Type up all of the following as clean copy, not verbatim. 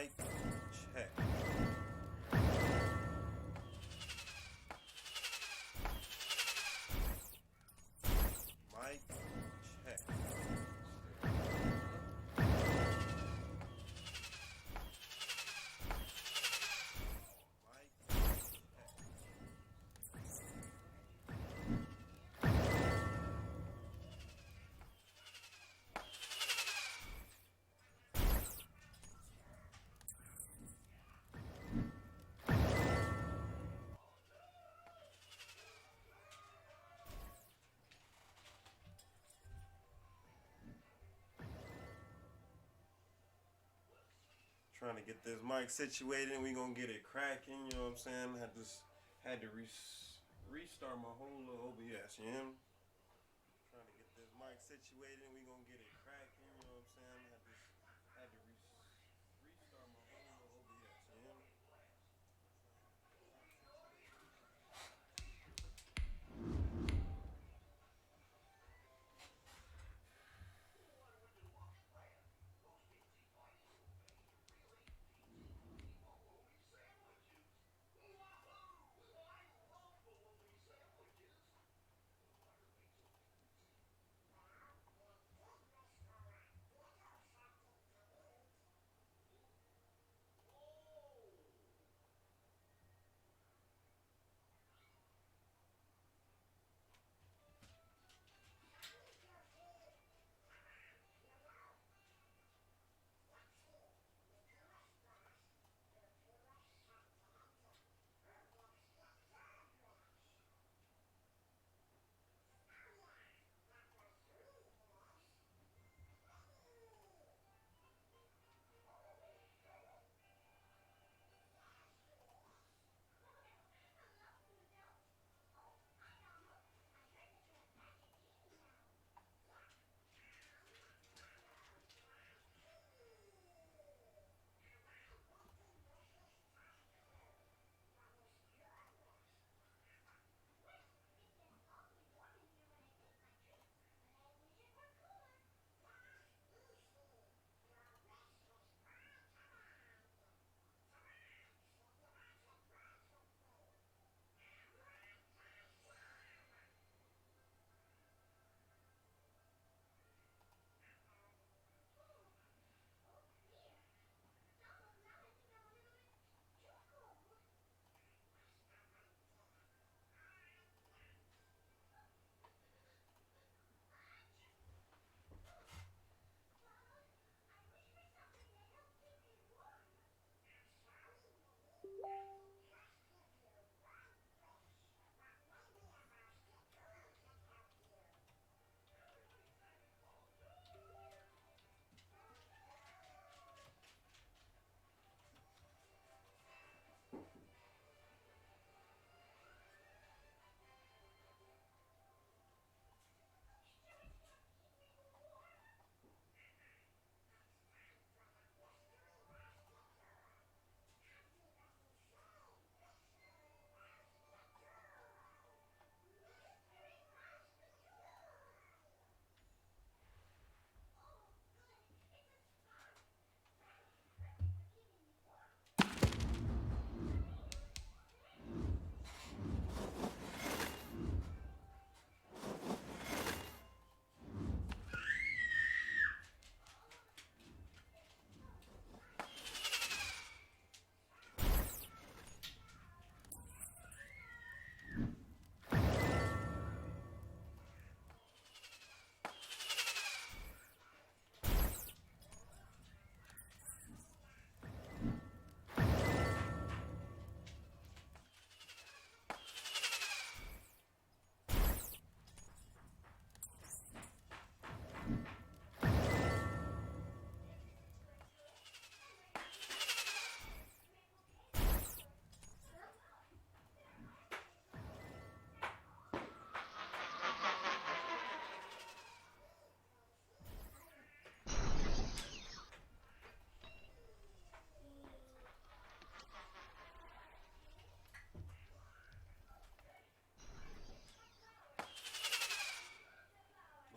Mic check. Mic check. Mic Trying to get this mic situated and we gonna get it cracking, you know what I'm saying? Had to restart my whole little OBS, you know? Trying to get this mic situated and we gonna get it cracking, you know what I'm saying? Had to restart my whole little OBS, you know?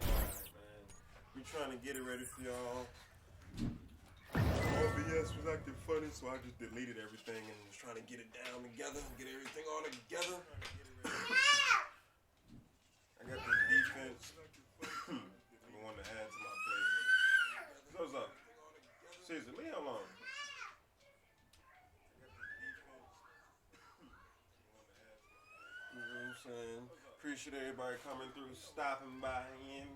Alright, man. We trying to get it ready for y'all. OBS was acting funny, so I just deleted everything and was trying to get it down together, get everything all together. I got this defense. I'm going to add to my play. What's up? Caesar, leave him alone. You know what I'm saying? Appreciate everybody coming through, stopping by in.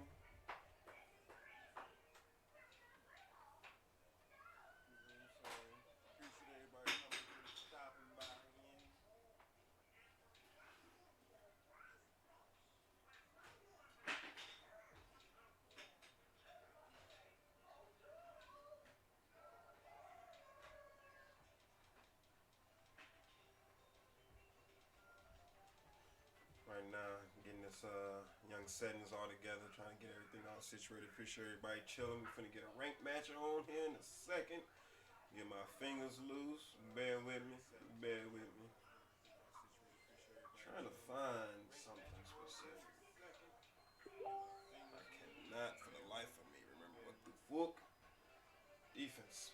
Right now, getting this young settings all together, trying to get everything all situated. Appreciate everybody chilling. We're finna get a ranked match on here in a second. Get my fingers loose. Bear with me. Bear with me. Trying to find something specific. I cannot for the life of me remember what the fuck. Defense.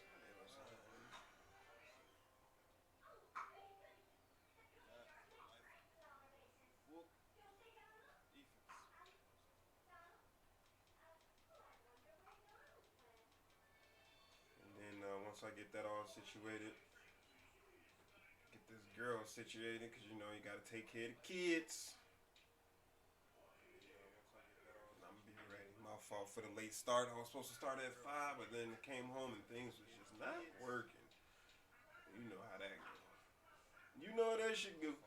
Once I get that all situated, get this girl situated, because you know you gotta take care of the kids. I'm gonna be ready. My fault for the late start. I was supposed to start at 5, but then came home and things was just not working. You know how that goes. You know how that shit go.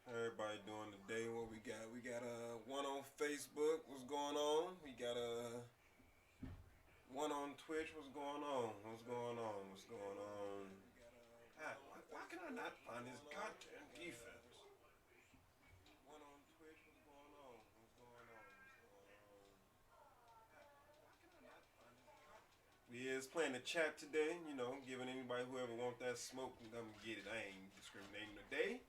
Everybody doing today what we got. We got one on Facebook. What's going on? We got one on Twitch. What's going on? What's going on? What's going on? God, why can I not find this goddamn defense? One on Twitch. What's going on? What's going on? We is playing the chat today. You know, giving anybody whoever want that smoke can come get it. I ain't discriminating today.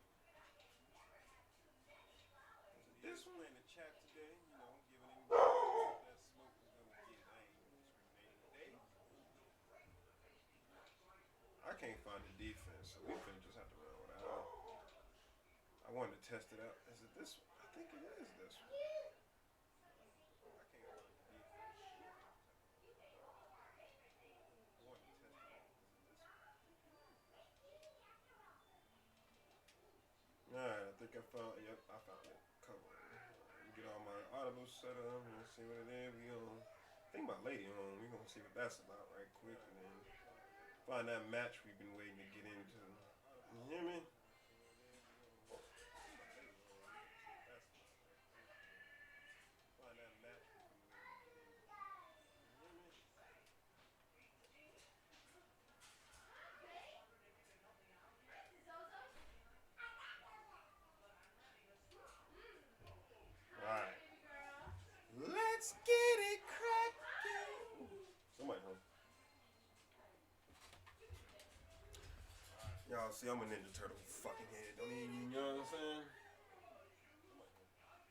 This one in the chat today, you know, giving anybody that smoke is gonna get it. I ain't discriminating today. I can't find the defense, so we finna just have to run without it. I wanted to test it out. Is it this one? I think it is this one. I can't find the defense. I wanted to test it out. Is it this one? Alright, I think I found. Yep, I found it. Cover. Get all my audibles set up and see what it is. We gonna think my lady on. We gonna see what that's about right quick, and then find that match we've been waiting to get into. You hear me? Alright. Let's get it cracking. Somebody home. Y'all see, I'm a Ninja Turtle fucking head. Don't even, you know what I'm saying?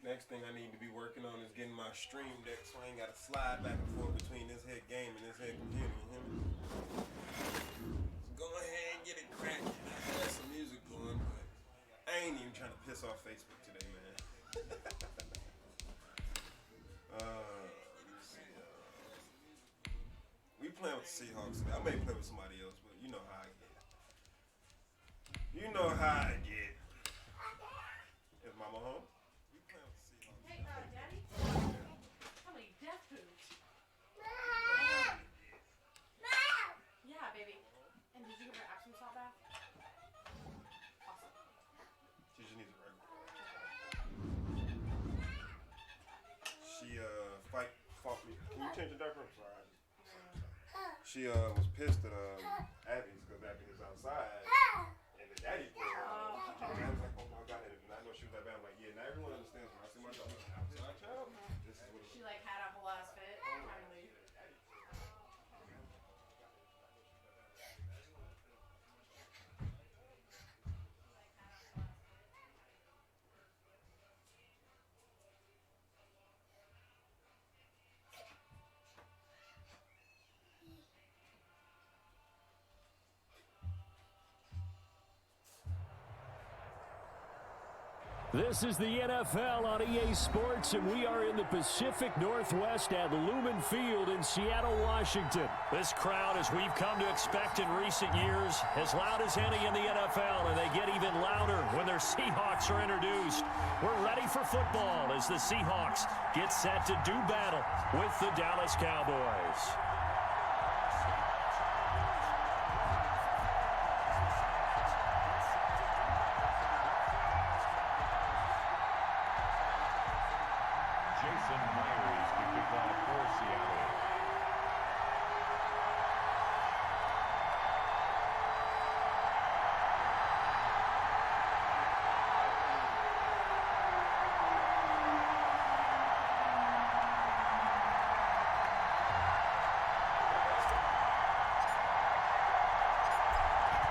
Next thing I need to be working on is getting my stream deck so I ain't gotta slide back and forth between this head game and this head computer. You hear me? So go ahead and get it cracking. I got some music going, but I ain't even trying to piss off Facebook today, man. We playing with the Seahawks today. I may play with somebody else, but you know how I get. You know how I get. Is Mama home? We playing with the Seahawks. Hey, Daddy? How many death foods? Yeah, baby. And did you give her Epsom salt bath? Awesome. She just needs a regular. She fought me. Can you change the diaper? I'm sorry. She was pissed at Abby's because Abby was outside and the daddy pulled her. This is the NFL on EA Sports, and we are in the Pacific Northwest at Lumen Field in Seattle, Washington. This crowd, as we've come to expect in recent years, as loud as any in the NFL, and they get even louder when their Seahawks are introduced. We're ready for football as the Seahawks get set to do battle with the Dallas Cowboys.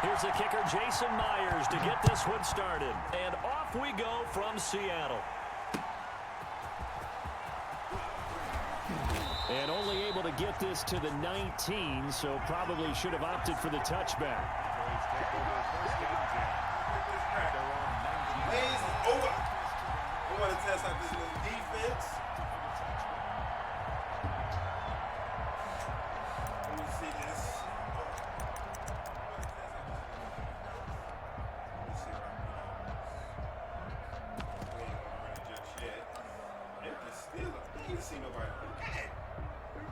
Here's the kicker, Jason Myers, to get this one started. And off we go from Seattle. And only able to get this to the 19, so probably should have opted for the touchback. Plays is over. We want to test out this little defense. Let me see this.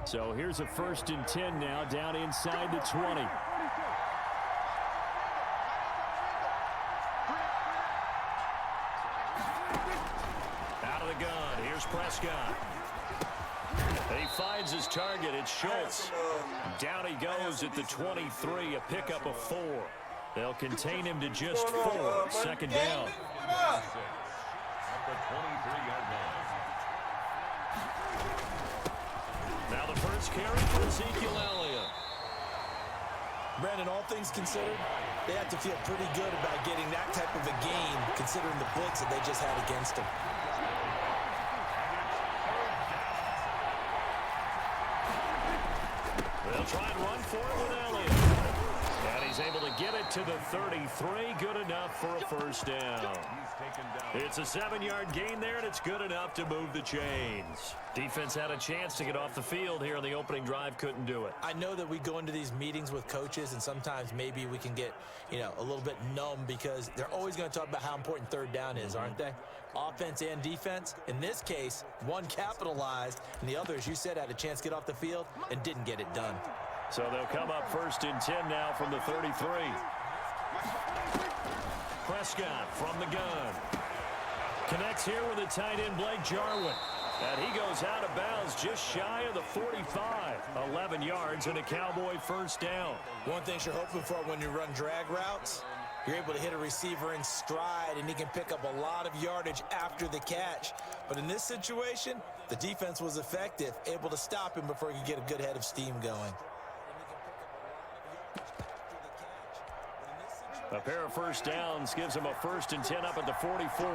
So here's a 1st and 10 now, down inside the 20. Out of the gun, here's Prescott. He finds his target, it's Schultz. Down he goes at the 23, a pickup of 4. They'll contain him to just 4, 2nd down. At the 23-yard line. Now the first carry for Ezekiel Elliott. Brandon, all things considered, they have to feel pretty good about getting that type of a game, considering the blitz that they just had against them. They'll try and run for it with Elliott. And he's able to get it to the 33. Good enough for a 1st down. It's a 7-yard gain there, and it's good enough to move the chains. Defense had a chance to get off the field here on the opening drive, couldn't do it. I know that we go into these meetings with coaches, and sometimes maybe we can get, a little bit numb because they're always going to talk about how important 3rd down is, aren't they? Offense and defense. In this case, one capitalized, and the other, as you said, had a chance to get off the field and didn't get it done. So they'll come up 1st and 10 now from the 33. Prescott from the gun. Connects here with the tight end, Blake Jarwin. And he goes out of bounds just shy of the 45. 11 yards and a Cowboy 1st down. One thing you're hoping for when you run drag routes, you're able to hit a receiver in stride, and he can pick up a lot of yardage after the catch. But in this situation, the defense was effective, able to stop him before he could get a good head of steam going. A pair of 1st downs gives him a 1st and 10 up at the 44.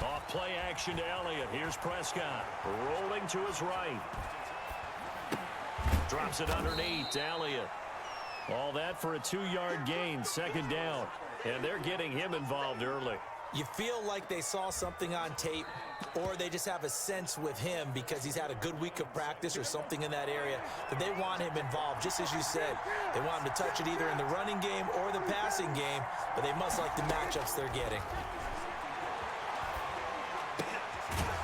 Off play action to Elliott. Here's Prescott rolling to his right. Drops it underneath to Elliott. All that for a 2-yard gain, 2nd down. And they're getting him involved early. You feel like they saw something on tape, or they just have a sense with him because he's had a good week of practice or something in that area that they want him involved. Just as you said, they want him to touch it either in the running game or the passing game, but they must like the matchups they're getting.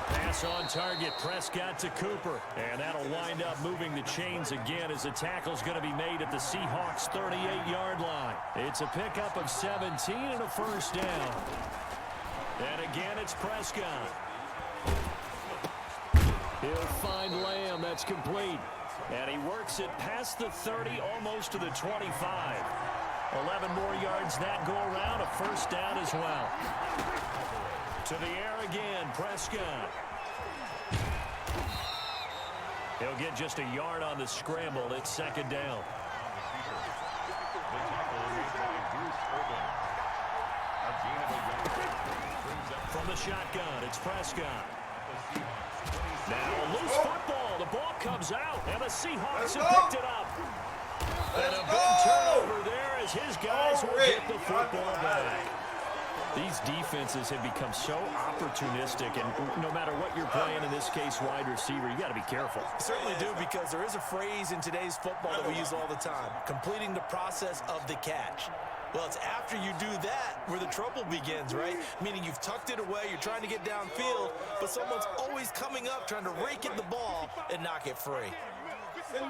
Pass on target, Prescott to Cooper. And that'll wind up moving the chains again as the tackle's going to be made at the Seahawks' 38-yard line. It's a pickup of 17 and a 1st down. And again, it's Prescott. He'll find Lamb. That's complete. And he works it past the 30, almost to the 25. 11 more yards that go around. A 1st down as well. To the air again, Prescott. He'll get just a yard on the scramble. It's 2nd down. From the shotgun, it's Prescott. Now, loose football. The ball comes out, and the Seahawks have picked it up. And a big turnover there as his guys will get the football back. These defenses have become so opportunistic, and no matter what you're playing, in this case, wide receiver, you got to be careful. You certainly do, because there is a phrase in today's football that we use all the time: completing the process of the catch. Well, it's after you do that where the trouble begins, right? Meaning you've tucked it away, you're trying to get downfield, but someone's always coming up trying to rake at the ball and knock it free. Yeah.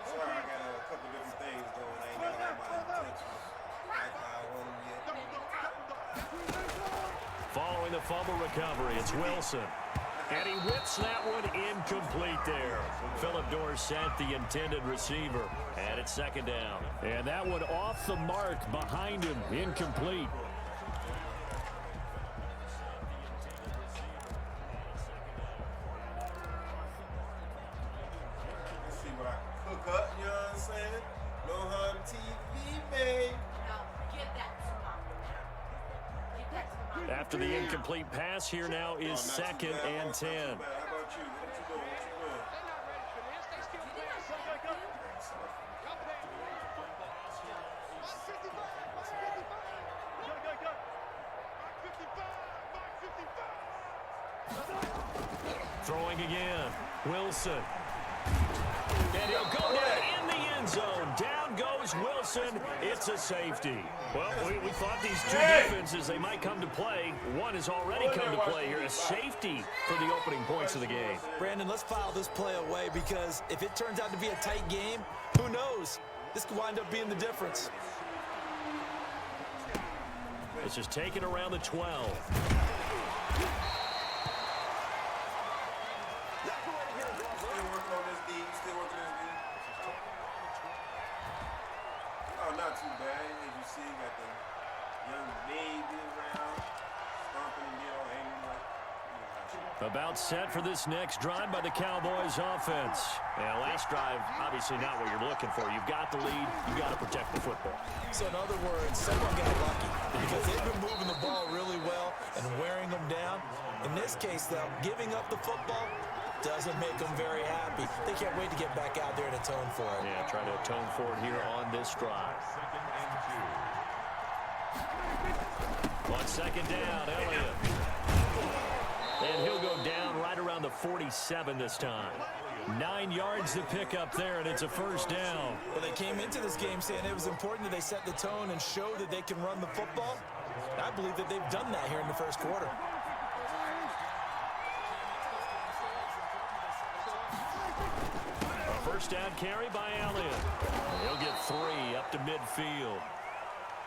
Sorry, I got a couple different things going. I ain't got all my intentions like I want them yet. Following the fumble recovery, it's Wilson. And he whips that one incomplete there. Philip Dorsett, the intended receiver. And it's second down. And that one off the mark behind him, incomplete. Let's see what I can cook up, you know what I'm saying? No harm TV, babe. Now, get that to mom now. Get that to mom. After the incomplete pass, here now is second and 10. How about you? What you doing? Throwing again, Wilson. And he'll go down in the end zone. Down goes Wilson. It's a safety. Well, we thought these two defenses, they might come to play. One has already come to play here. A safety for the opening points of the game. Brandon, let's file this play away, because if it turns out to be a tight game, who knows? This could wind up being the difference. This is taken around the 12. Not too bad. As you see, got the young baby around, stomping and get all angry like, About set for this next drive by the Cowboys offense. And last drive, obviously not what you're looking for. You've got the lead. You've got to protect the football. So in other words, someone got lucky, because they've been moving the ball really well and wearing them down. In this case, though, giving up the football doesn't make them very happy. They can't wait to get back out there and atone for it. Yeah, trying to atone for it here on this drive. On second down, Elliott. And he'll go down right around the 47 this time. 9 yards to pick up there, and it's a first down. Well, they came into this game saying it was important that they set the tone and show that they can run the football. I believe that they've done that here in the first quarter. A first down carry by Elliott. He'll get 3 up to midfield.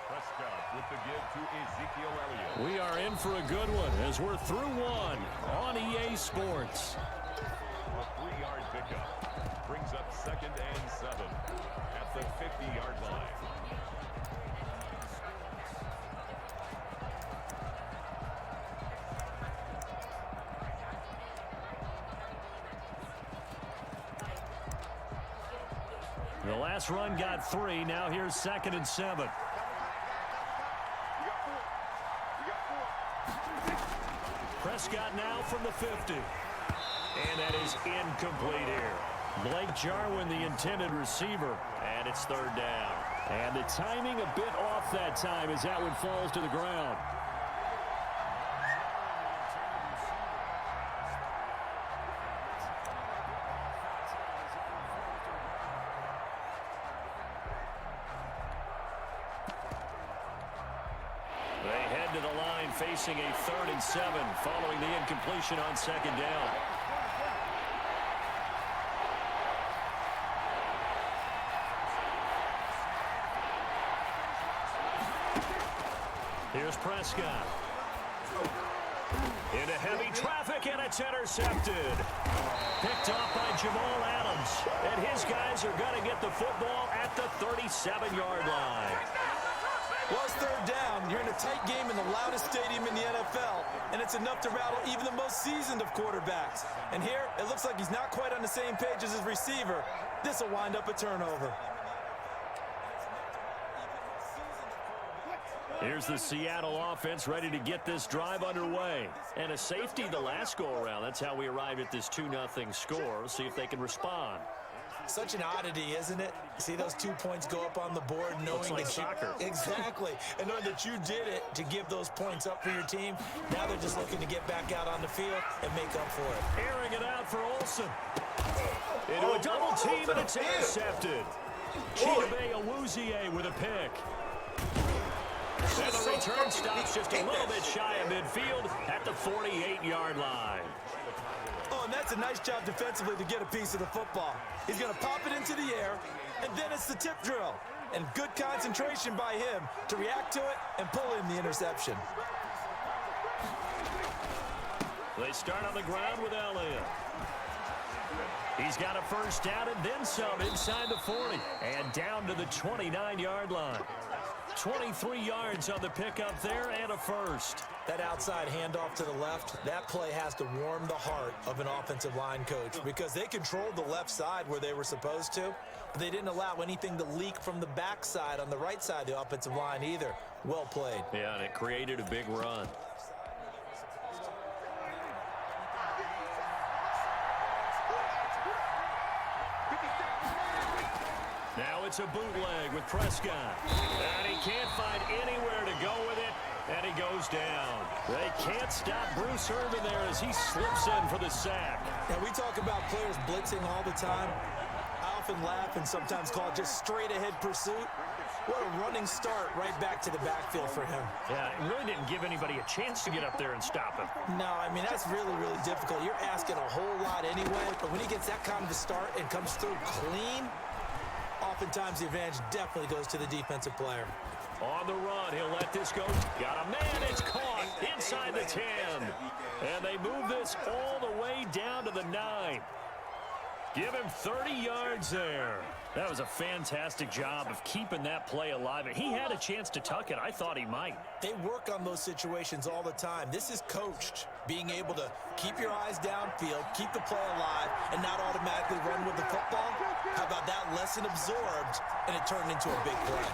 Prescott with the give to Ezekiel Elliott. We are in for a good one as we're through one on EA Sports. A 3-yard pickup brings up second and 7 at the 50-yard line. The last run got 3. Now here's second and 7. Prescott now from the 50. And that is incomplete here. Blake Jarwin, the intended receiver. And it's third down. And the timing a bit off that time as that one falls to the ground. They head to the line facing a 3rd and 7 following the incompletion on second down. Here's Prescott. Into heavy traffic, and it's intercepted. Picked off by Jamal Adams. And his guys are going to get the football at the 37-yard line. Well, it's third down. You're in a tight game in the loudest stadium in the NFL, and it's enough to rattle even the most seasoned of quarterbacks. And here, it looks like he's not quite on the same page as his receiver. This will wind up a turnover. Here's the Seattle offense ready to get this drive underway. And a safety the last go-around. That's how we arrived at this 2-0 score. We'll see if they can respond. Such an oddity, isn't it? See those 2 points go up on the board knowing like that soccer. Exactly. And knowing that you did it to give those points up for your team. Now they're just looking to get back out on the field and make up for it. Airing it out for Olsen. Into a double team, and it's intercepted. HIBY Awuzie with a pick. And the return stops just a little bit shy of midfield at the 48-yard line. Oh, and that's a nice job defensively to get a piece of the football. He's going to pop it into the air, and then it's the tip drill. And good concentration by him to react to it and pull in the interception. They start on the ground with Elliott. He's got a first down and then some inside the 40. And down to the 29-yard line. 23 yards on the pickup there and a first. That outside handoff to the left, that play has to warm the heart of an offensive line coach because they controlled the left side where they were supposed to, but they didn't allow anything to leak from the backside on the right side of the offensive line either. Well played. Yeah, and it created a big run. Now it's a bootleg with Prescott. And he can't find anywhere to go with it, and he goes down. They can't stop Bruce Irvin there as he slips in for the sack. Now, we talk about players blitzing all the time. I often laugh and sometimes call it just straight-ahead pursuit. What a running start right back to the backfield for him. Yeah, it really didn't give anybody a chance to get up there and stop him. No, I mean, that's really, really difficult. You're asking a whole lot anyway, but when he gets that kind of a start and comes through clean, oftentimes the advantage definitely goes to the defensive player. On the run, he'll let this go. Got a man, it's caught inside the 10. And they move this all the way down to the 9. Give him 30 yards there. That was a fantastic job of keeping that play alive. And he had a chance to tuck it. I thought he might. They work on those situations all the time. This is coached, being able to keep your eyes downfield, keep the play alive, and not automatically run with the football. How about that lesson absorbed, and it turned into a big play?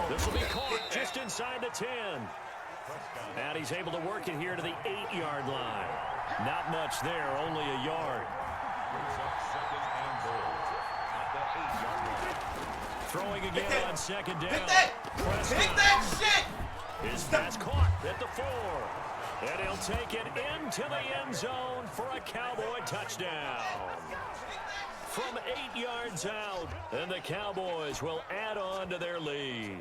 This will be caught just inside the 10. And he's able to work it here to the 8-yard line. Not much there, only a yard. Throwing again on second down. Hit that shit! His pass caught at the 4. And he'll take it into the end zone for a Cowboy touchdown. From 8 yards out, and the Cowboys will add on to their lead.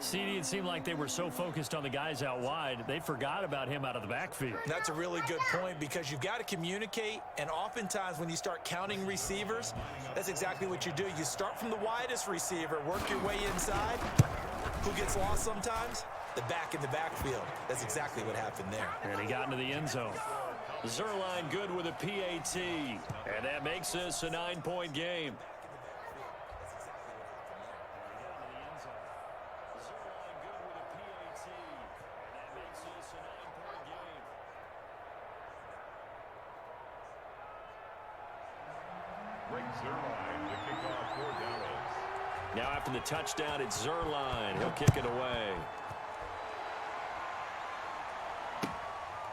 CD, it seemed like they were so focused on the guys out wide, they forgot about him out of the backfield. That's a really good point because you've got to communicate, and oftentimes when you start counting receivers, that's exactly what you do. You start from the widest receiver, work your way inside. Who gets lost sometimes? The back in the backfield. That's exactly what happened there. And he got into the end zone. Zerline good with a PAT, and that makes this a 9-point game. Now after the touchdown, it's Zerline. He'll kick it away.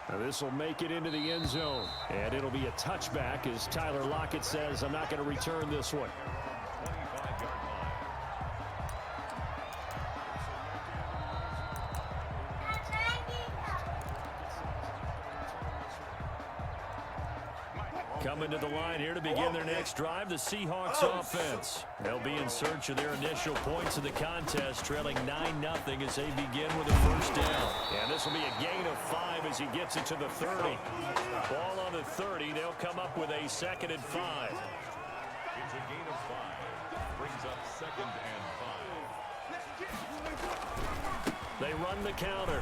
Now this will make it into the end zone. And it'll be a touchback as Tyler Lockett says, I'm not going to return this one. Coming to the line here to begin their next drive, the Seahawks offense. They'll be in search of their initial points of the contest, trailing 9-0 as they begin with a first down. And this will be a gain of 5 as he gets it to the 30. Ball on the 30. They'll come up with a 2nd and 5. It's a gain of 5. Brings up 2nd and 5. They run the counter.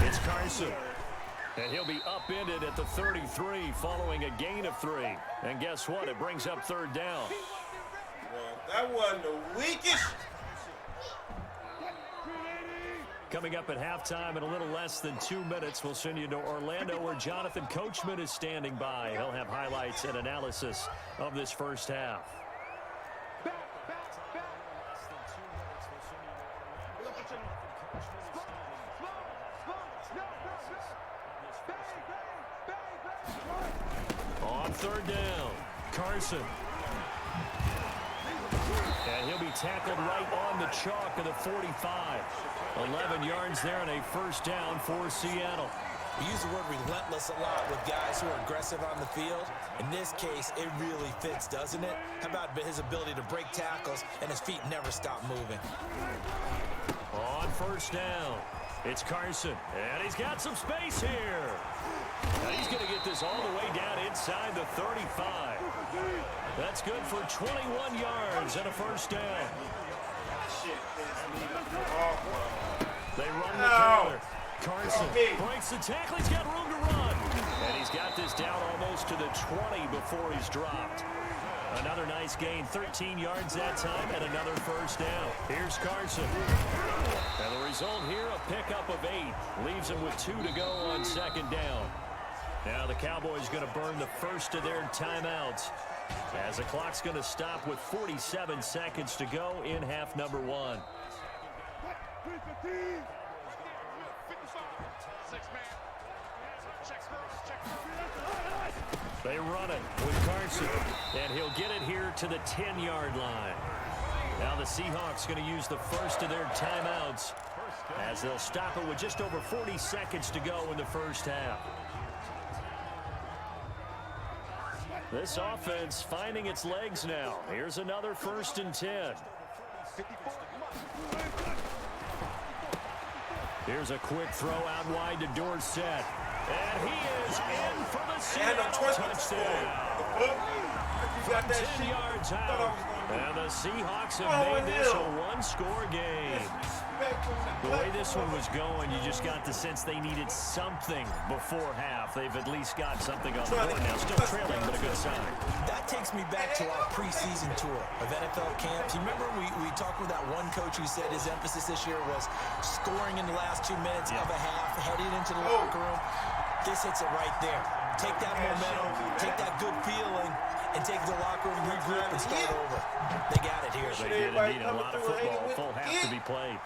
It's Carson. And he'll be upended at the 33 following a gain of 3. And guess what? It brings up 3rd down. Well, that wasn't the weakest. Coming up at halftime in a little less than 2 minutes, we'll send you to Orlando where Jonathan Coachman is standing by. He'll have highlights and analysis of this first half. On third down, Carson. And he'll be tackled right on the chalk of the 45. 11 yards there and a first down for Seattle. We use the word relentless a lot with guys who are aggressive on the field. In this case, it really fits, doesn't it? How about his ability to break tackles and his feet never stop moving? On first down, it's Carson, and he's got some space here. Now he's going to get this all the way down inside the 35. That's good for 21 yards and a first down. They run the counter. Carson breaks the tackle. He's got room to run. And he's got this down almost to the 20 before he's dropped. Another nice gain, 13 yards that time, and another first down. Here's Carson. And the result here, a pickup of 8. Leaves him with 2 to go on second down. Now the Cowboys going to burn the first of their timeouts as the clock's going to stop with 47 seconds to go in half number 1. They run it with Carson, and he'll get it here to the 10-yard line. Now the Seahawks going to use the first of their timeouts as they'll stop it with just over 40 seconds to go in the first half. This offense finding its legs now. Here's another 1st and 10. Here's a quick throw out wide to Dorsett. And he is in for the Seattle touchdown. 10 yards out. And the Seahawks have made this a one-score game. The way this one was going, you just got the sense they needed something before half. They've at least got something on the board now. Still trailing, but a good sign. That takes me back to our preseason tour of NFL camps. You remember we talked with that one coach who said his emphasis this year was scoring in the last 2 minutes of a half, heading into the locker room. This hits it right there. Take that momentum, take that good feeling, and take the locker room, regroup, and start over. They got it here. They did indeed. A lot of football, full half to be played.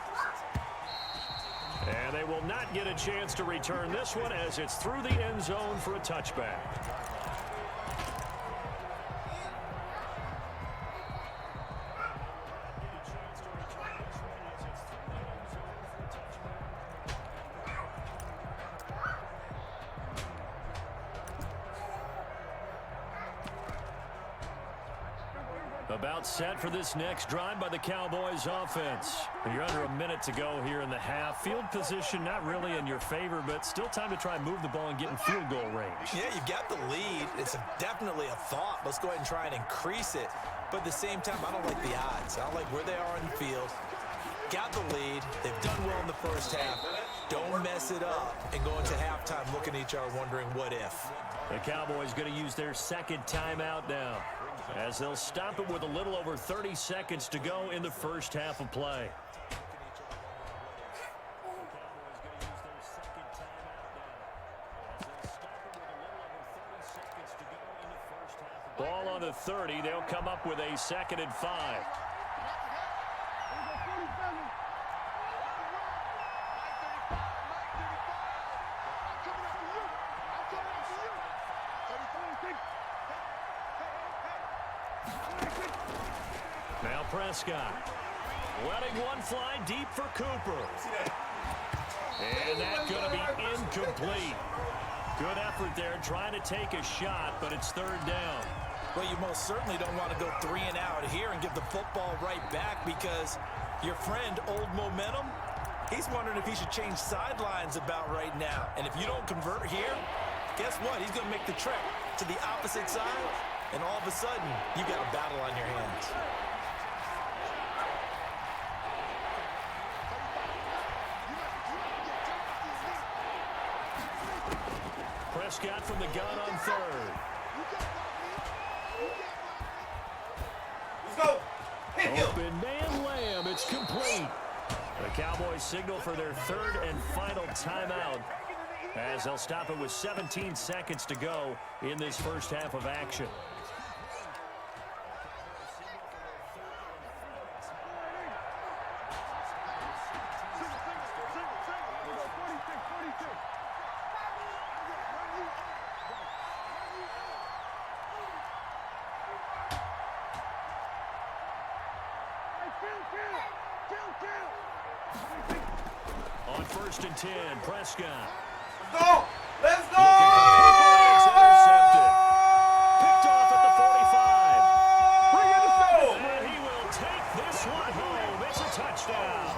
And they will not get a chance to return this one as it's through the end zone for a touchback. About set for this next drive by the Cowboys offense. You're under a minute to go here in the half. Field position not really in your favor, but still time to try and move the ball and get in field goal range. Yeah, you got the lead. It's definitely a thought. Let's go ahead and try and increase it. But at the same time, I don't like the odds. I don't like where they are on the field. Got the lead. They've done well in the first half. Don't mess it up and go into halftime looking at each other wondering what if. The Cowboys going to use their second timeout now, as they'll stop it with a little over 30 seconds to go in the first half of play. Ball on the 30. They'll come up with a 2nd and 5. Now Prescott letting one fly deep for Cooper. And that's going to be incomplete. Good effort there trying to take a shot, but it's 3rd down. Well, you most certainly don't want to go 3 and out here and give the football right back because your friend, Old Momentum, he's wondering if he should change sidelines about right now. And if you don't convert here, guess what? He's going to make the trek to the opposite side, and all of a sudden, you got a battle on your hands. Prescott from the gun on 3rd. Let's go. Open man Lamb. It's complete. The Cowboys signal for their 3rd and final timeout as they'll stop it with 17 seconds to go in this first half of action. On 1st and 10, Prescott. Go! Let's go! It's intercepted. Picked off at the 45. Bring it home! And he will take this one home. It's a touchdown.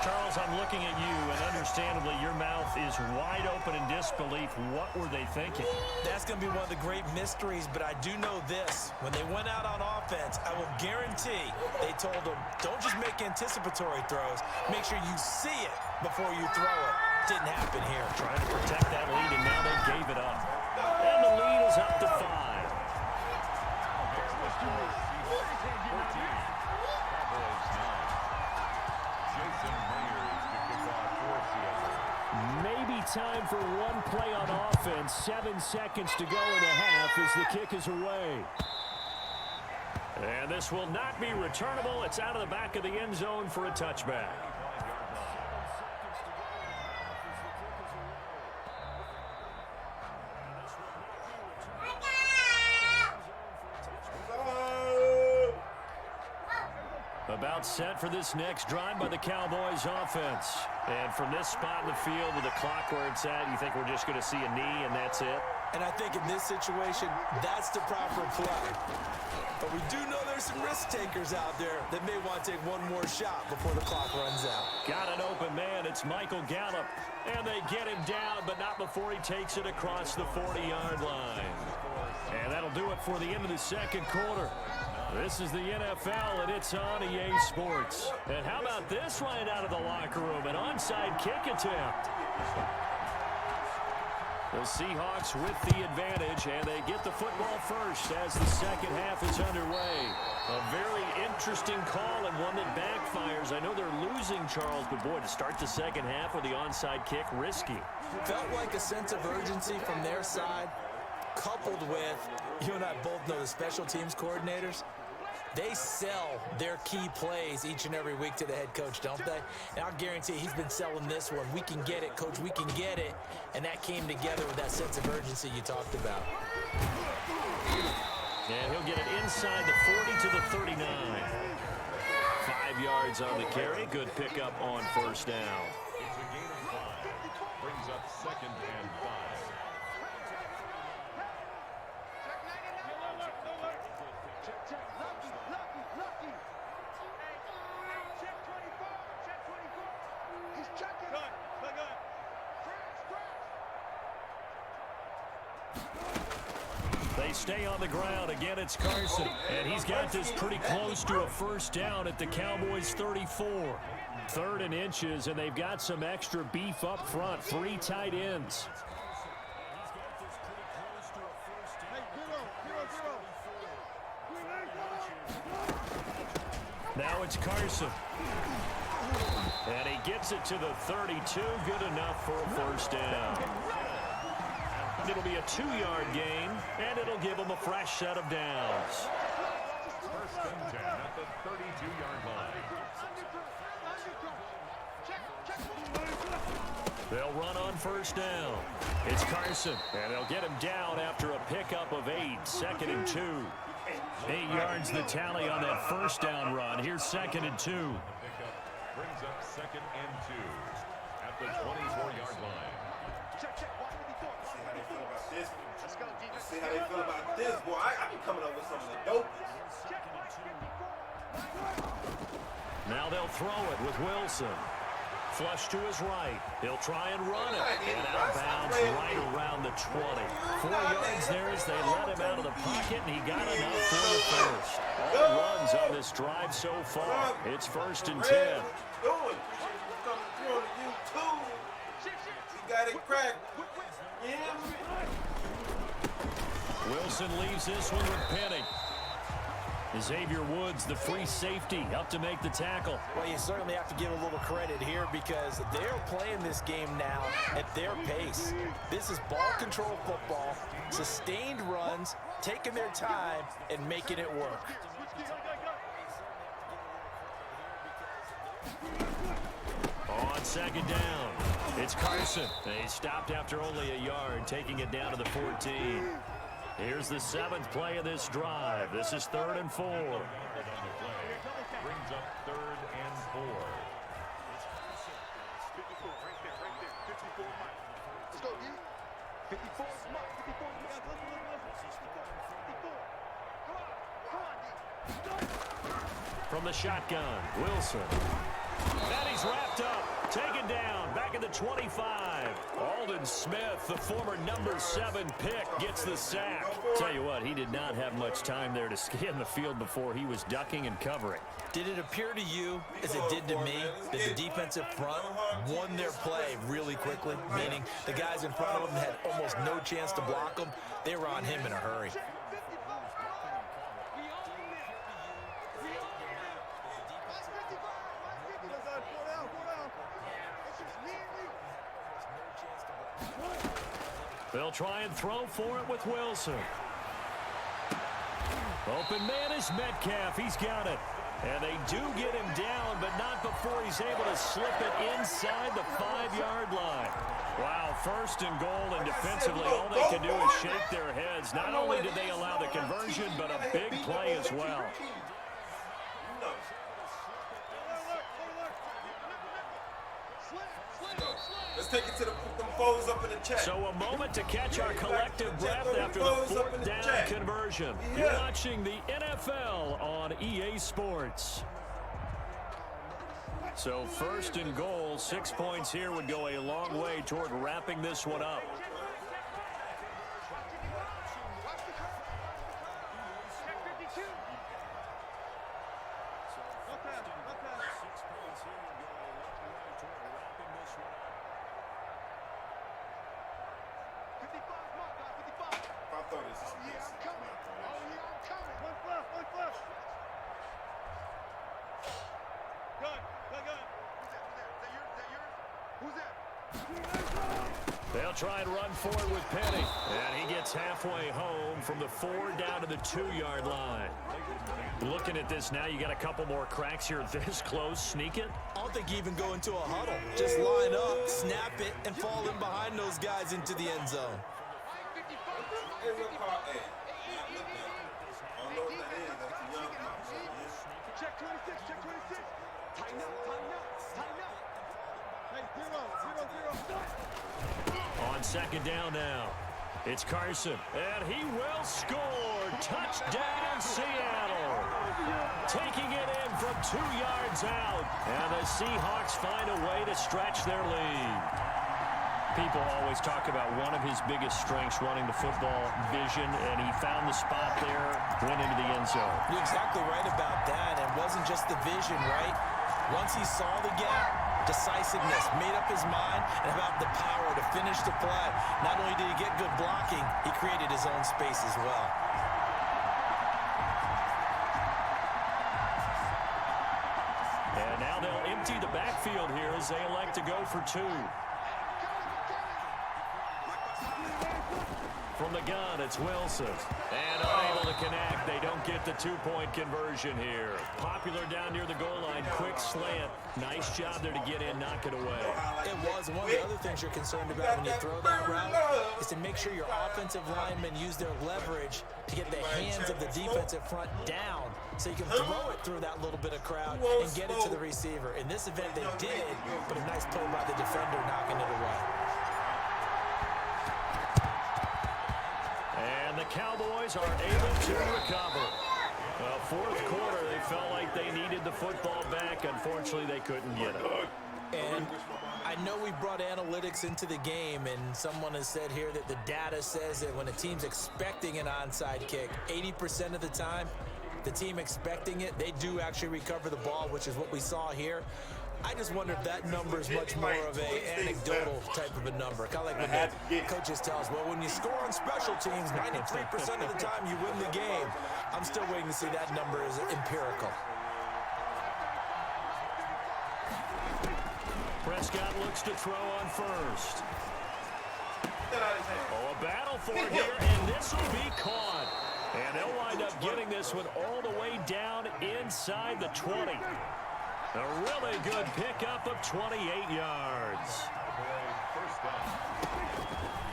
Charles, I'm looking at you, and understandably, your mouth is wide open in disbelief. What were they thinking? That's going to be one of the great mysteries, but I do know this. When they went out on offense, I will guarantee they told them, don't just make anticipatory throws. Make sure you see it before you throw it. Didn't happen here. Trying to protect that lead, and now they gave it up. And the lead is up to 5. Maybe time for one play on offense. 7 seconds to go in the half as the kick is away. And this will not be returnable. It's out of the back of the end zone for a touchback. About set for this next drive by the Cowboys offense. And from this spot in the field with the clock where it's at, you think we're just going to see a knee and that's it? And I think in this situation, that's the proper play. But we do know there's some risk takers out there that may want to take one more shot before the clock runs out. Got an open man. It's Michael Gallup. And they get him down, but not before he takes it across the 40-yard line. And that'll do it for the end of the second quarter. This is the NFL, and it's on EA Sports. And how about this right out of the locker room? An onside kick attempt. The Seahawks with the advantage, and they get the football first as the second half is underway. A very interesting call and one that backfires. I know they're losing, Charles, but boy, to start the second half with the onside kick, risky. Felt like a sense of urgency from their side, coupled with, you and I both know the special teams coordinators. They sell their key plays each and every week to the head coach, don't they? And I'll guarantee he's been selling this one. We can get it, coach, we can get it. And that came together with that sense of urgency you talked about. And he'll get it inside the 40 to the 39. 5 yards on the carry. Good pickup on first down. It's a gain of 5. Brings up 2nd and 5. They stay on the ground. Again, it's Carson. And he's got this pretty close to a first down at the Cowboys' 34. 3rd and inches, and they've got some extra beef up front. 3 tight ends. Now it's Carson. And he gets it to the 32. Good enough for a first down. It'll be a 2-yard gain, and it'll give them a fresh set of downs. 1st and 10 at the 32-yard line. They'll run on first down. It's Carson, and they'll get him down after a pickup of 8. 2nd and 2. 8 yards the tally on that first down run. Here's 2nd and 2. Brings up 2nd and 2 at the 24-yard line. See how they feel about this, boy. I be coming up with some of the dopest. Now they'll throw it with Wilson. Flush to his right. He'll try and run it. And out of bounds right around the 20. 4 yards there as they let him out of the pocket, and he got enough for the first. All runs on this drive so far. It's 1st and 10. Coming through on the YouTube. He got it cracked. Yeah. Wilson leaves this one with Penny. Xavier Woods, the free safety, up to make the tackle. Well, you certainly have to give a little credit here because they're playing this game now at their pace. This is ball control football, sustained runs, taking their time, and making it work. On 2nd down, it's Carson. He stopped after only a yard, taking it down to the 14. Here's the 7th play of this drive. This is 3rd and 4. Brings up From the shotgun, Wilson. And he's wrapped up, taken down, back at the 25. Alden Smith, the former number 7 pick, gets the sack. Tell you what, he did not have much time there to scan the field before he was ducking and covering. Did it appear to you, as it did to me, that the defensive front won their play really quickly? Meaning the guys in front of them had almost no chance to block them. They were on him in a hurry. They'll try and throw for it with Wilson. Open man is Metcalf. He's got it. And they do get him down, but not before he's able to slip it inside the 5-yard line. Wow, 1st and goal, and defensively all they can do is shake their heads. Not only did they allow the conversion, but a big play as well. Let's take it to them foes up in the chat. So a moment to catch our collective breath after the 4th down conversion. You're watching the NFL on EA Sports. So 1st and goal, 6 points here would go a long way toward wrapping this one up. They'll try and run forward with Penny. And he gets halfway home from the 4 down to the 2-yard line. Looking at this now, you got a couple more cracks here this close. Sneak it. I don't think you even go into a huddle. Just line up, snap it, and fall in behind those guys into the end zone. Check 26, check 26. Tighten up, tighten up, tighten up. Hey, 0, 0, 0. On 2nd down now, it's Carson, and he will score. Touchdown, Seattle. Taking it in from 2 yards out, and the Seahawks find a way to stretch their lead. People always talk about one of his biggest strengths running the football, vision, and he found the spot there, went into the end zone. You're exactly right about that. It wasn't just the vision, right? Once he saw the gap, decisiveness, made up his mind, and about the power to finish the play. Not only did he get good blocking, he created his own space as well. And now they'll empty the backfield here as they elect to go for 2. From the gun, it's Wilson. And unable to connect. They don't get the 2-point conversion here. Popular down near the goal line. Quick slant. Nice job there to get in, knock it away. It was. One of the other things you're concerned about when you throw that route is to make sure your offensive linemen use their leverage to get the hands of the defensive front down so you can throw it through that little bit of crowd and get it to the receiver. In this event, they did, but a nice play by the defender knocking it away. And the Cowboys are able to recover. 4th quarter, they felt like they needed the football back. Unfortunately, they couldn't get it. And I know we brought analytics into the game, and someone has said here that the data says that when a team's expecting an onside kick, 80% of the time, the team expecting it, they do actually recover the ball, which is what we saw here. I just wonder if that number is much more of an anecdotal type of a number. Kind of like when the coaches tell us, well, when you score on special teams, 93% of the time you win the game. I'm still waiting to see that number is empirical. Prescott looks to throw on first. Oh, a battle for it here, and this will be caught. And they'll wind up getting this one all the way down inside the 20. A really good pickup of 28 yards.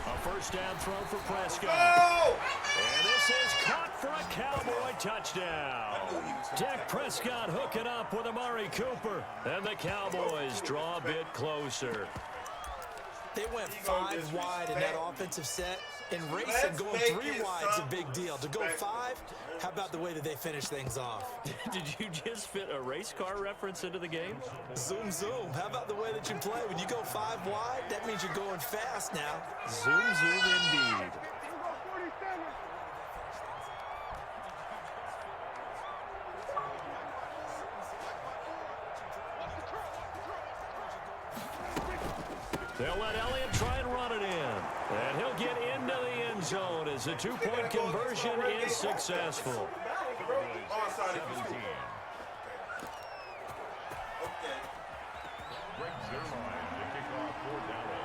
A first down throw for Prescott. And this is caught for a Cowboy touchdown. Dak Prescott hooking up with Amari Cooper. And the Cowboys draw a bit closer. They went He gonna 5 wide in that offensive set. In racing, going 3 wide is a big deal. To go 5, how about the way that they finish things off? Did you just fit a race car reference into the game? Zoom, zoom. How about the way that you play? When you go 5 wide, that means you're going fast now. Zoom, zoom indeed. They'll let Elliott try and run it in. And he'll get into the end zone as the 2-point conversion is successful. Onside if you scoop. Okay. You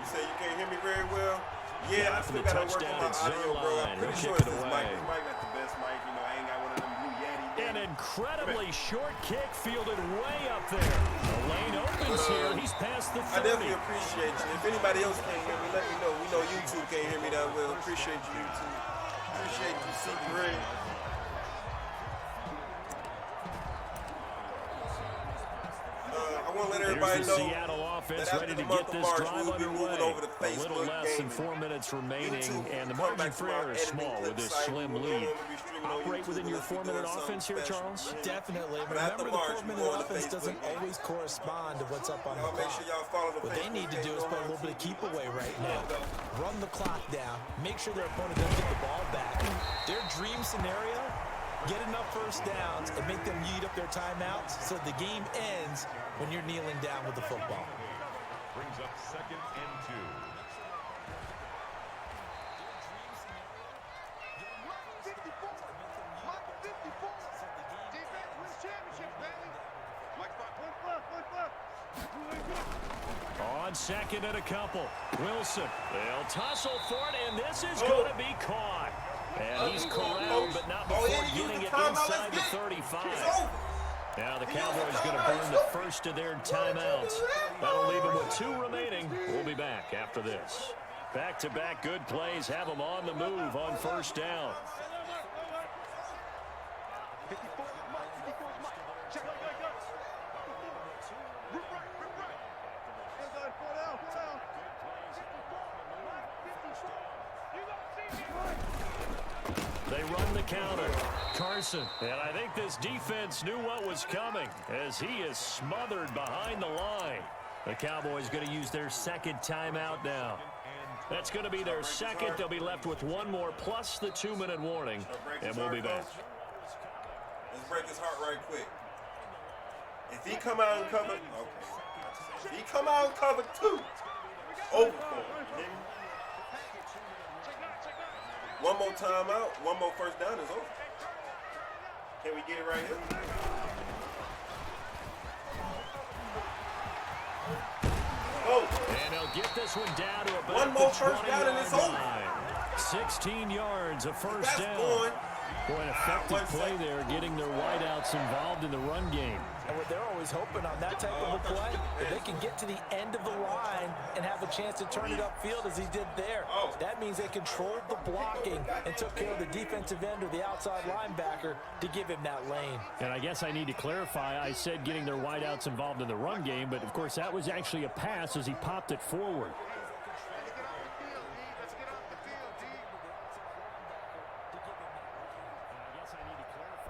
say you can't hear me very well? Yeah, I still got to work on my audio, bro. I'm pretty sure it's this mic. This mic got the best mic. You know, I ain't got one of them blue Yeti. An incredibly short kick fielded way up there. The lane opens here. He's past the 30. I definitely appreciate you. If anybody else can't hear me, let me know. We know YouTube can't hear me that well. Appreciate you, YouTube. Appreciate you, C-Greg. I want to let everybody Here's the know Seattle offense that ready after to the month get of this March, drive we'll be moving underway. over to A little Facebook less than gaming. 4 minutes remaining, YouTube, and the come margin back for to our error is editing small with clip this site. slim We'll lead. normally be streaming on Operate YouTube within your unless we 4-minute doing something offense here, special. Charles. Definitely. But after Remember, the March, 4-minute we're going to offense Facebook doesn't game. always correspond to what's up on the Y'all make clock. sure y'all follow the What they need to do is play a little bit of keep away right now. Run the clock down. Make sure their opponent doesn't get the ball back. Their dream scenario, get enough first downs and make them eat up their timeouts so the game ends when you're kneeling down with the football. Brings up 2nd and 2. On 2nd and a couple. Wilson. They'll tussle for it, and this is going to be caught. And he's corralled, but not before getting it inside the 35. Now the Cowboys going to burn the first of their timeouts. That'll leave them with 2 remaining. We'll be back after this. Back-to-back good plays have them on the move on first down. They run the counter. Carson. And I think this defense knew what was coming as he is smothered behind the line. The Cowboys going to use their 2nd timeout now. That's going to be their 2nd. They'll be left with 1 more plus the 2-minute warning. And we'll be back. Let's break his heart right quick. If he come out and cover, okay. If he come out and cover 2, over for him. You hear me? 1 more timeout, 1 more first down is over. Can we get it right here? Oh. And they'll get this one down to about 1 more the first down and it's 20-yard over. line. 16 yards of first That's down. going. Boy, an effective play there, getting their wideouts involved in the run game. And what they're always hoping on that type of a play, that they can get to the end of the line and have a chance to turn it upfield as he did there. That means they controlled the blocking and took care of the defensive end or the outside linebacker to give him that lane. And I guess I need to clarify, I said getting their wideouts involved in the run game, but of course that was actually a pass as he popped it forward.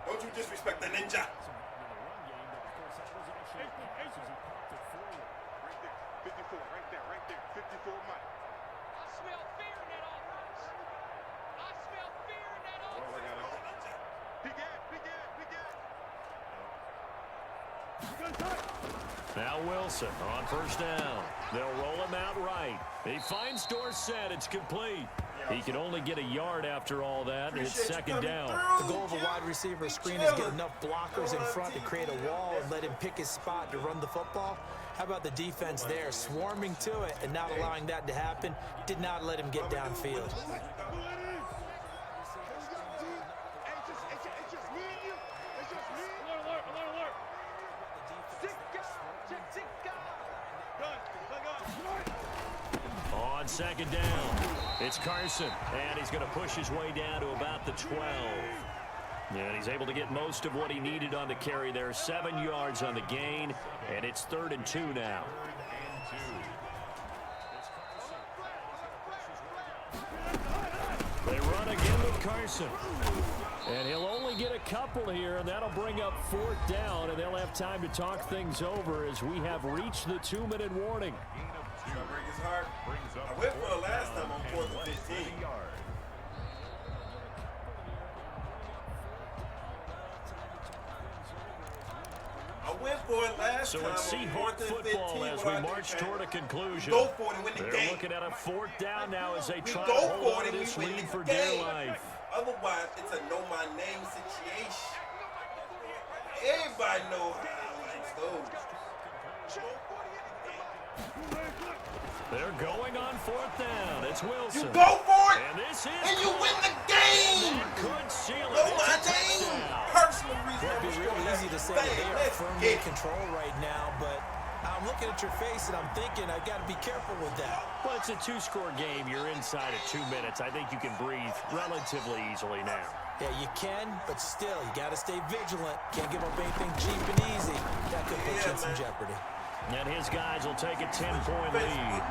Don't you disrespect the ninja. Right there. 54 Mike. I smell fear in that offense. I smell fear in that offense. Now Wilson on first down. They'll roll him out right. He finds Dorsett. It's complete. He can only get a yard after all that, and it's 2nd down. The goal of a wide receiver screen is get enough blockers in front to create a wall and let him pick his spot to run the football. How about the defense there, swarming to it and not allowing that to happen? Did not let him get downfield. On 2nd down, it's Carson, and he's going to push his way down to about the 12. And he's able to get most of what he needed on the carry there. 7 yards on the gain, and it's 3rd and 2 now. They run again with Carson. And he'll only get a couple here, and that'll bring up 4th down, and they'll have time to talk things over as we have reached the 2-minute warning. Break his heart. I went for it last time on 4th and 15. I went for it last So time it's on Seahawk 4th and 15. football as we march toward a conclusion. Go for it and win the They're game. looking at a 4th down now as they We try go to hold for on it to and this we win lead the for game. dear life. Otherwise, it's a know my name situation. Everybody knows how I like those. They're going on 4th down. It's Wilson. You go for it, And this is and you win the game. That could seal it. Know It's my a name. touchdown. Personal reason. It'd be real easy to say that they are Let's firmly get in control right now, but I'm looking at your face and I'm thinking I've got to be careful with that. Well, it's a 2-score game. You're inside at 2 minutes. I think you can breathe relatively easily now. Yeah, you can, but still, you got to stay vigilant. Can't give up anything cheap and easy. That could put you in some jeopardy. And his guys will take a 10-point lead.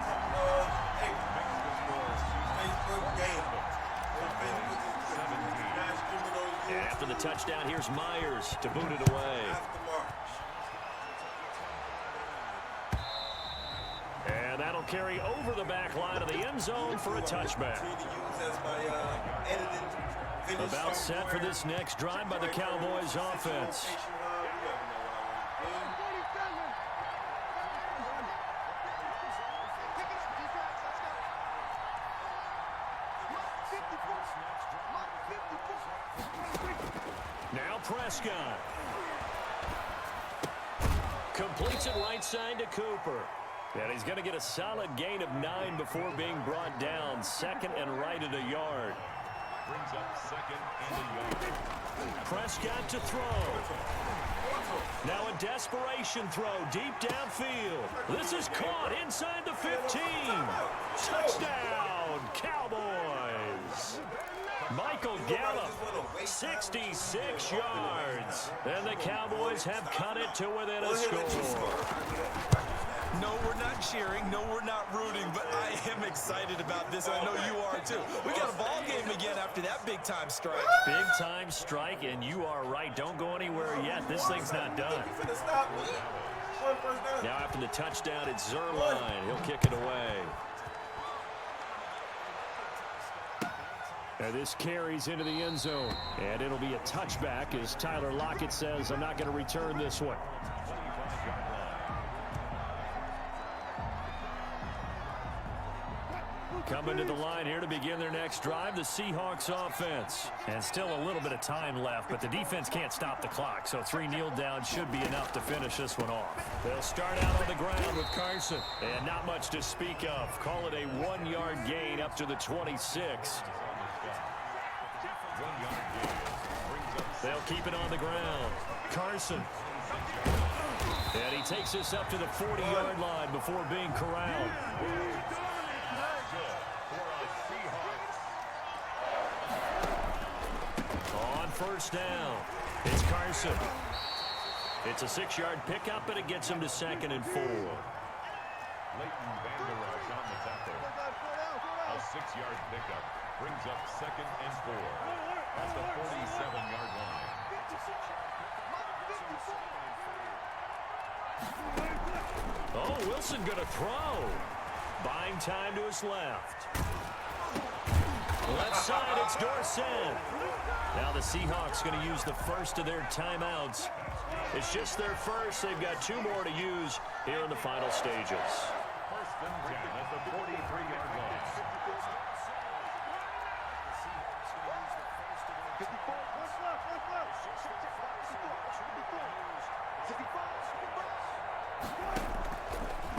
And after the touchdown, here's Myers to boot it away. And that'll carry over the back line of the end zone for a touchback. About set for this next drive by the Cowboys offense. Now Prescott. Completes it right side to Cooper. And he's going to get a solid gain of 9 before being brought down. 2nd and right at a yard. Brings up 2nd and a yard. Prescott to throw. Now a desperation throw deep downfield. This is caught inside the 15. Touchdown, Cowboys. Michael Gallup, 66 yards. And the Cowboys have cut it to within a score. No, we're not cheering. No, we're not rooting, but I am excited about this. I know you are, too. We got a ball game again after that big-time strike. Big-time strike, and you are right. Don't go anywhere yet. This thing's not done. Now after the touchdown, it's Zerline. He'll kick it away. And this carries into the end zone. And it'll be a touchback as Tyler Lockett says, I'm not going to return this one. Coming to the line here to begin their next drive, the Seahawks offense. And still a little bit of time left, but the defense can't stop the clock, so 3 kneel downs should be enough to finish this one off. They'll start out on the ground with Carson, and not much to speak of. Call it a 1-yard gain up to the 26. They'll keep it on the ground. Carson. And he takes this up to the 40-yard line before being corralled. On 1st down, it's Carson. It's a 6-yard pickup, and it gets him to 2nd and 4. Leighton Vander Esch on the tackle. A 6-yard pickup brings up 2nd and 4 at the 47-yard line. Oh, Wilson going to throw. Buying time to his left. Left side, it's Dorsett. Now the Seahawks going to use the first of their timeouts. It's just their first. They've got 2 more to use here in the final stages. 1st and 10 at the 43-yard line.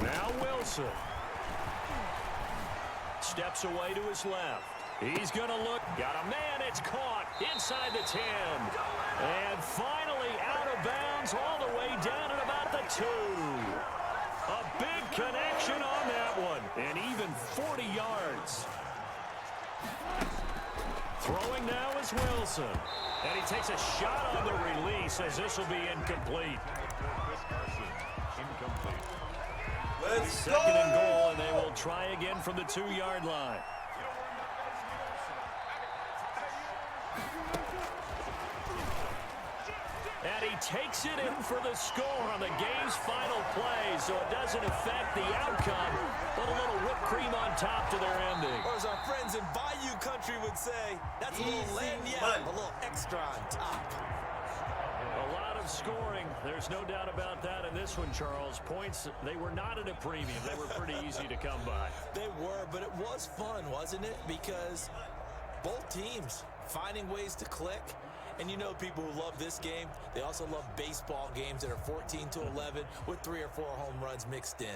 Now Wilson. Steps away to his left. He's going to look. Got a man. It's caught inside the 10. And finally out of bounds all the way down at about the 2. A big connection on that one. And even 40 yards. Throwing now is Wilson. And he takes a shot on the release as this will be incomplete. Incomplete. Let's go. 2nd and goal, and they will try again from the 2-yard line. And he takes it in for the score on the game's final play, so it doesn't affect the outcome, but a little whipped cream on top to their ending. Or as our friends in Bayou Country would say, that's a little lagniappe, a little extra on top. A lot of scoring. There's no doubt about that in this one, Charles. Points, they were not at a premium. They were pretty easy to come by. They were, but it was fun, wasn't it? Because both teams finding ways to click. And you know people who love this game, they also love baseball games that are 14-11 with 3 or 4 home runs mixed in.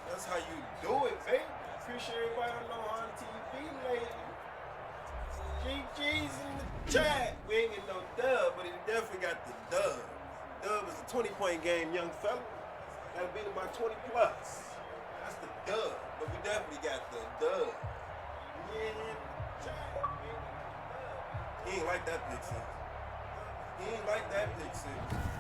That's how you do it, baby. Appreciate everybody I know on TV lately. GG's in the chat. We ain't getting no dub, but he definitely got the dub. Dub is a 20-point game, young fella. Gotta beat him by 20 plus. That's the dub, but we definitely got the dub. Yeah, chat. He ain't like that pick six. He ain't like that pick six.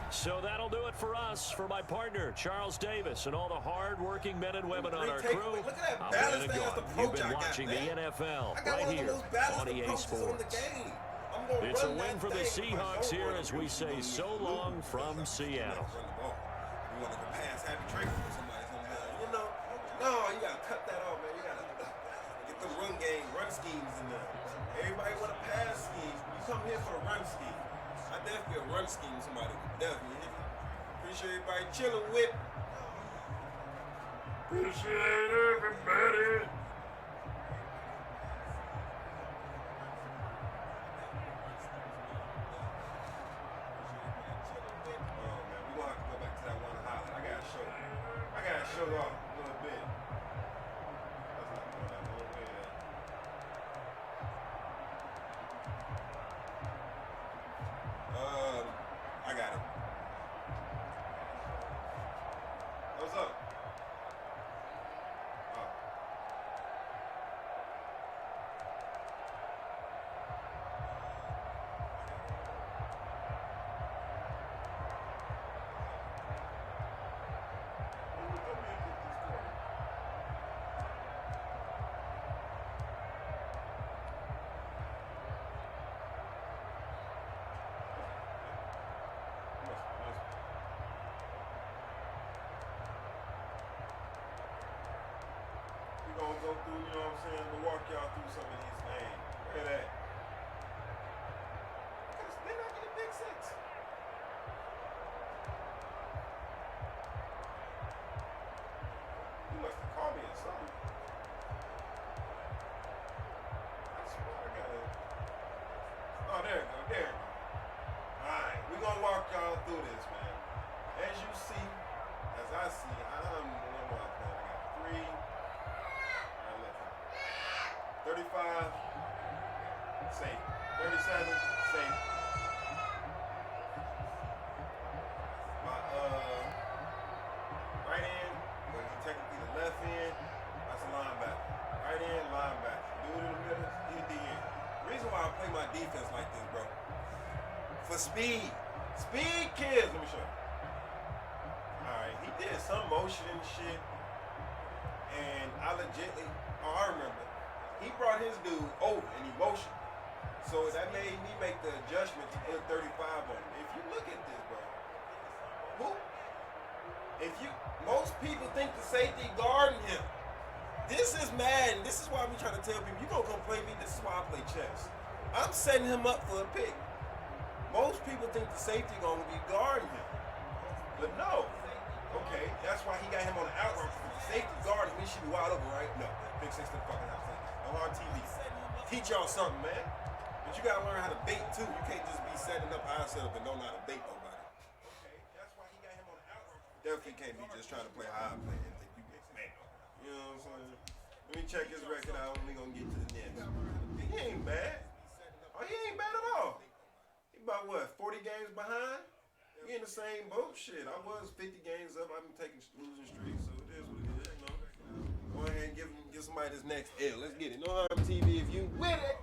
So that'll do it for us. For my partner, Charles Davis, and all the hard-working men and women on our crew, Look at that I'm balance Brandon thing. That's the Gaudin. You've approach been I got, watching the man. NFL I got right one of here the most balanced on EA approaches on the Sports. game. I'm gonna It's a run win that for the thing. Seahawks Don't here run as it. we say so long from Seattle. You want to go pass Happy Traker for somebody sometime. You know, no, you got to cut that off, man. You got to get the run schemes in there. Everybody want to pass schemes. You come here for the run scheme. I definitely a run scheme somebody would definitely hit. Appreciate everybody chilling with. Appreciate everybody. Show off a little bit. I got it. What's up? Oh. We're gonna go through, you know what I'm saying? We'll walk y'all through some of these names. Look at that. Because they're not getting big six. You must have called me or something. I swear I got it. Oh, there it go, there it go. Alright, we're gonna walk y'all through this, man. As you see, as I see, I'm I got 3. 35, safe. 37, safe. My right end, but he technically the left end, that's a linebacker. Right end, linebacker. Dude in the middle, he the DN. The reason why I play my defense like this, bro, for speed. Speed kids, let me show you. Alright, he did some motion and shit, and I legitly, I remember, he brought his dude over in emotion. So that made me make the adjustment to put 35 on him. If you look at this, bro, most people think the safety guarding him. This is Madden. This is why we trying to tell people, you gonna come play me, this is why I play chess. I'm setting him up for a pick. Most people think the safety gonna be guarding him. But no. Okay, that's why he got him on the outright. The safety guarding me, should be wide open, right? No. Big six to the fucking house. On TV. Teach y'all something, man. But you gotta learn how to bait too. You can't just be setting up how I set up and don't know how to bait nobody. Okay, that's why he got him on the outright. Definitely can't be just trying to play how I play and think you get man. You know what I'm saying? Let me check his record out and we gonna get to the next. He ain't bad. Oh, he ain't bad at all. He about what, 40 games behind? We in the same boat. Shit, I was 50 games up. I've been taking losing streaks, so it is what it is, you know. Go ahead and give somebody this next L. Let's get it. No harm TV if you with it.